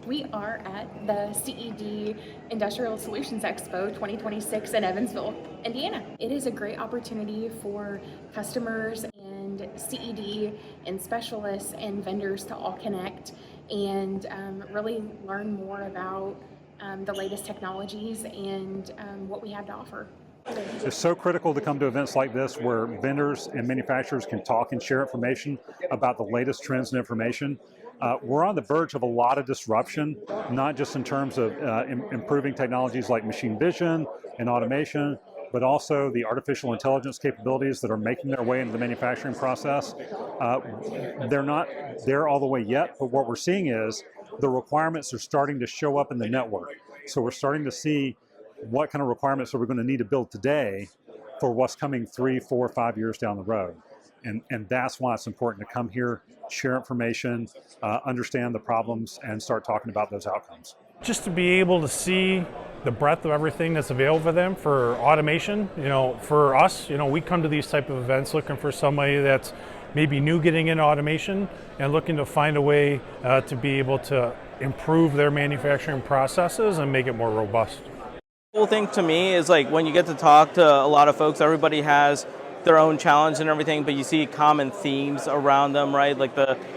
We are at the CED Industrial Solutions Expo 2026 in Evansville, Indiana. It is a great opportunity for customers and CED and specialists and vendors to all connect and really learn more about the latest technologies and what we have to offer. It's so critical to come to events like this where vendors and manufacturers can talk and share information about the latest trends and information. We're on the verge of a lot of disruption, not just in terms of improving technologies like machine vision and automation, but also the artificial intelligence capabilities that are making their way into the manufacturing process. They're not there all the way yet, but what we're seeing is the requirements are starting to show up in the network. So we're starting to see what kind of requirements are we going to need to build today for what's coming 3, 4, 5 years down the road. And that's why it's important to come here, share information, understand the problems, and start talking about those outcomes. Just to be able to see the breadth of everything that's available for them for automation, for us, we come to these type of events looking for somebody that's maybe new getting into automation and looking to find a way to be able to improve their manufacturing processes and make it more robust. The cool thing to me is like when you get to talk to a lot of folks, everybody has their own challenge and everything, but you see common themes around them, right? Like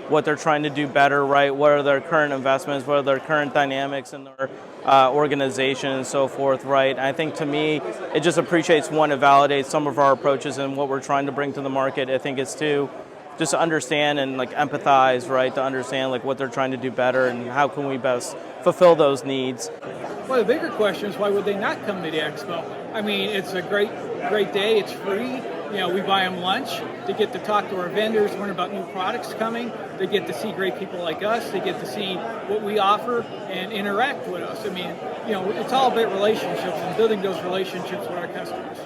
what they're trying to do better, right? What are their current investments? What are their current dynamics in their organization and so forth, right? I think to me, it just appreciates one, it validates some of our approaches and what we're trying to bring to the market. I think it's to just understand and like empathize, right? To understand like what they're trying to do better and how can we best fulfill those needs. Well, the bigger question is why would they not come to the expo? I mean, it's a great day. It's free. We buy them lunch. They get to talk to our vendors, learn about new products coming. They get to see great people like us. They get to see what we offer and interact with us. I mean, it's all about relationships and building those relationships with our customers.